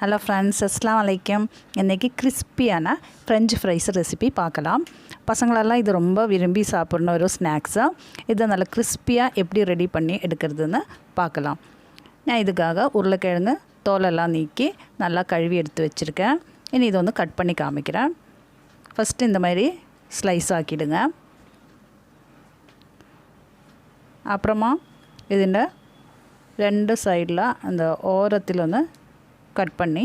Hello friends, அஸ்ஸலாமு அலைக்கும். இன்றைக்கி கிறிஸ்பியான ஃப்ரெஞ்ச் ஃப்ரைஸ் ரெசிபி பார்க்கலாம். பசங்களெல்லாம் இது ரொம்ப விரும்பி சாப்பிட்ற ஒரு ஸ்நாக்ஸாக இதை நல்லா கிறிஸ்பியாக எப்படி ரெடி பண்ணி எடுக்கிறதுன்னு பார்க்கலாம். நான் இதுக்காக உருளைக்கிழங்கு தோலெல்லாம் நீக்கி நல்லா கழுவி எடுத்து வச்சுருக்கேன். இனி இதை வந்து கட் பண்ணி காமிக்கிறேன். ஃபஸ்ட்டு இந்த மாதிரி ஸ்லைஸ் ஆக்கிடுங்க. அப்புறமா ഇതിൻ്റെ രണ്ട് சைடில் அந்த ஓரத்தில் வந்து கட் பண்ணி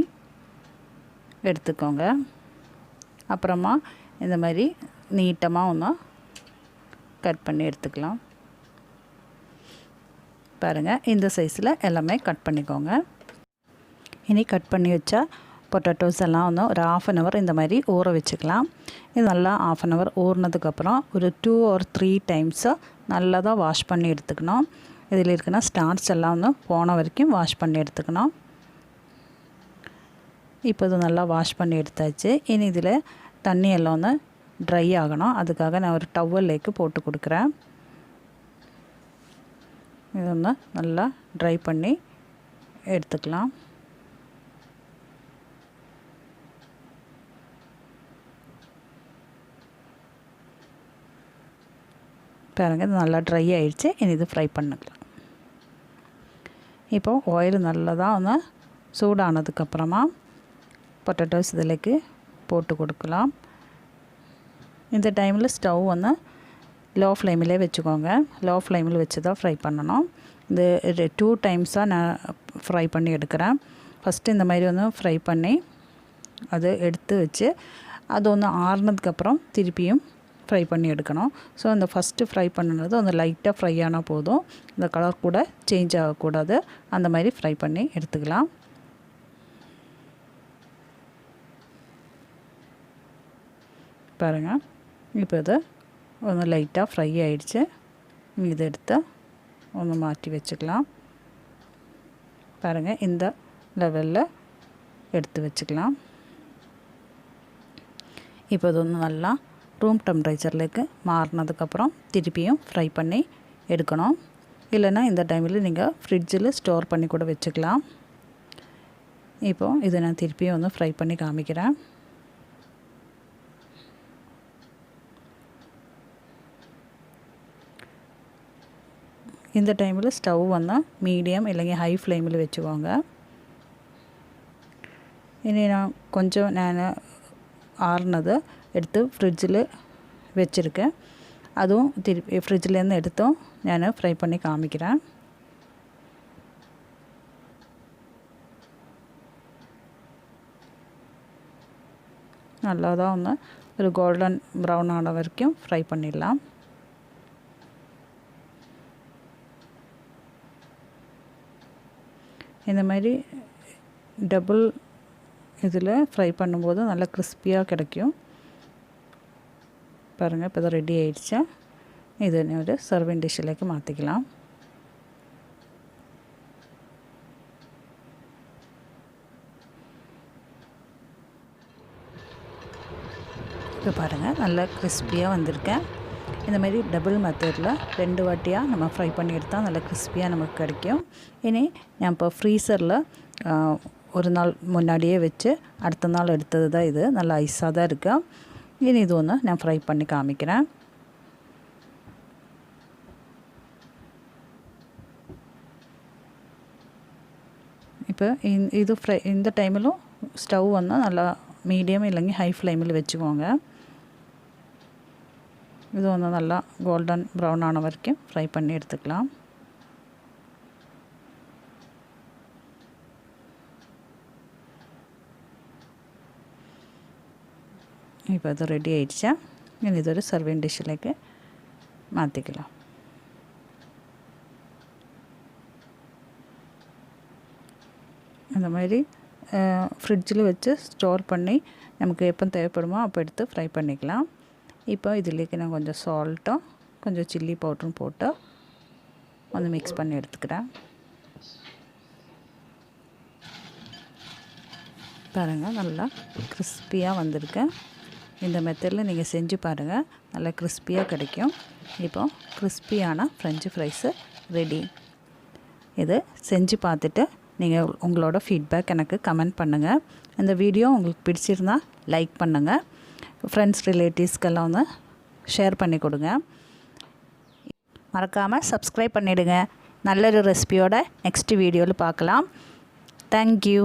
எடுத்துக்கோங்க. அப்புறமா இந்த மாதிரி நீட்டமாக ஒன்று கட் பண்ணி எடுத்துக்கலாம். பாருங்கள், இந்த சைஸில் எல்லாமே கட் பண்ணிக்கோங்க. இனி கட் பண்ணி வச்சா பொட்டேட்டோஸ் எல்லாம் வந்து ஒரு 1/2 hour இந்த மாதிரி ஊற வச்சுக்கலாம். இது நல்லா 1/2 hour ஊறினதுக்கப்புறம் ஒரு 2 or 3 times நல்லா தான் வாஷ் பண்ணி எடுத்துக்கணும். இதில் இருக்குன்னா ஸ்டார்ச் எல்லாம் வந்து போன வரைக்கும் வாஷ் பண்ணி எடுத்துக்கணும். இப்போ இது நல்லா வாஷ் பண்ணி எடுத்தாச்சு. இனி இதில் தண்ணி எல்லாம் வந்து ட்ரை ஆகணும். அதுக்காக நான் ஒரு டவல்லேக்கு போட்டு கொடுக்குறேன். இது வந்து நல்லா ட்ரை பண்ணி எடுத்துக்கலாம். பாருங்கள், இது நல்லா ட்ரை ஆகிடுச்சு. இனி இது ஃப்ரை பண்ணிக்கலாம். இப்போது ஆயில் நல்லா தான் வந்து சூடானதுக்கப்புறமா பொட்டேட்டோஸ் இதிலேக்கு போட்டு கொடுக்கலாம். இந்த டைமில் ஸ்டவ் வந்து லோ ஃப்ளேமிலே வச்சுக்கோங்க. லோ ஃப்ளேமில் வச்சு தான் ஃப்ரை பண்ணணும். இது 2 times நான் ஃப்ரை பண்ணி எடுக்கிறேன். ஃபஸ்ட்டு இந்த மாதிரி வந்து ஃப்ரை பண்ணி அது எடுத்து வச்சு அது ஒன்று ஆறுனதுக்கப்புறம் திருப்பியும் ஃப்ரை பண்ணி எடுக்கணும். ஸோ அந்த ஃபஸ்ட்டு ஃப்ரை பண்ணுறது அந்த லைட்டாக ஃப்ரை ஆனால் போதும். இந்த கலர் கூட சேஞ்ச் ஆகக்கூடாது. அந்த மாதிரி ஃப்ரை பண்ணி எடுத்துக்கலாம். பாருங்கள், இப்போ இது ஒன்று லைட்டாக ஃப்ரை ஆகிடுச்சு. இதை எடுத்து ஒன்று மாற்றி வச்சுக்கலாம். பாருங்கள், இந்த லெவலில் எடுத்து வச்சுக்கலாம். இப்போ இது ஒன்று நல்லா ரூம் டெம்பரேச்சர்லேக்கு மாறினதுக்கப்புறம் திருப்பியும் ஃப்ரை பண்ணி எடுக்கணும். இல்லைன்னா இந்த டைமில் நீங்கள் ஃப்ரிட்ஜில் ஸ்டோர் பண்ணி கூட வச்சுக்கலாம். இப்போது இதை நான் திருப்பியும் வந்து ஃப்ரை பண்ணி காமிக்கிறேன். இந்த டைமில் ஸ்டவ் வந்து மீடியம் இல்லைங்க ஹை ஃப்ளேமில் வச்சுக்கோங்க. இனி நான் ஆறுனதை எடுத்து ஃப்ரிட்ஜில் வச்சுருக்கேன். அதுவும் திருப்பி ஃப்ரிட்ஜிலேருந்து எடுத்தும் நான் ஃப்ரை பண்ணி காமிக்கிறேன். நல்லா தான் ஒன்று ஒரு கோல்டன் ப்ரௌன் ஆன வரைக்கும் ஃப்ரை பண்ணிடலாம். இந்த மாதிரி டபுள் இதில் ஃப்ரை பண்ணும்போது நல்லா கிறிஸ்பியாக கிடைக்கும். பாருங்கள், இப்போ தான் ரெடி ஆகிடுச்சு. இது ஒரு சர்விங் டிஷ்ஷிலேக்கு மாற்றிக்கலாம். இப்போ பாருங்கள், நல்லா கிறிஸ்பியாக வந்திருக்கேன். இந்த மாதிரி டபுள் மெத்தடில் 2 வாட்டியாக நம்ம ஃப்ரை பண்ணி எடுத்தால் நல்லா கிறிஸ்பியாக நமக்கு கிடைக்கும். இனி நான் இப்போ ஃப்ரீசரில் ஒரு நாள் முன்னாடியே வச்சு அடுத்த நாள் எடுத்தது தான் இது. நல்லா ஐஸாக தான் இருக்கு. இனி இது ஒன்று நான் ஃப்ரை பண்ணி காமிக்கிறேன். இப்போ இது இந்த டைமிலும் ஸ்டவ் வந்து நல்லா மீடியம் இல்லைங்க ஹை ஃப்ளேமில் வச்சுக்கோங்க. இது வந்து நல்லா கோல்டன் ப்ரௌன் ஆன வரைக்கும் ஃப்ரை பண்ணி எடுத்துக்கலாம். இப்போ இது ரெடி ஆகிடுச்சா. இனி இது ஒரு சர்விங் டிஷ்ஷிலேக்கு மாற்றிக்கலாம். அந்த மாதிரி ஃப்ரிட்ஜில் வச்சு ஸ்டோர் பண்ணி நமக்கு எப்போ தேவைப்படுமோ அப்போ எடுத்து ஃப்ரை பண்ணிக்கலாம். இப்போ இதிலேக்கு நான் கொஞ்சம் சால்ட்டும் கொஞ்சம் சில்லி பவுடரும் போட்டு வந்து மிக்ஸ் பண்ணி எடுத்துக்கிறேன். பாருங்கள், நல்லா கிறிஸ்பியாக வந்திருக்கு. இந்த மெத்தடில் நீங்கள் செஞ்சு பாருங்கள், நல்லா கிறிஸ்பியாக கிடைக்கும். இப்போது கிறிஸ்பியான ஃப்ரெஞ்சு ஃப்ரைஸு ரெடி. இது செஞ்சு பார்த்துட்டு நீங்கள் உங்களோட ஃபீட்பேக் எனக்கு கமெண்ட் பண்ணுங்கள். இந்த வீடியோ உங்களுக்கு பிடிச்சிருந்தா லைக் பண்ணுங்கள். ஃப்ரெண்ட்ஸ் ரிலேட்டிவ்ஸ்க்கெல்லாம் வந்து ஷேர் பண்ணி கொடுங்க. மறக்காமல் சப்ஸ்கிரைப் பண்ணிவிடுங்க. நல்ல ஒரு ரெசிபியோட நெக்ஸ்ட் வீடியோவில் பார்க்கலாம். தேங்க்யூ.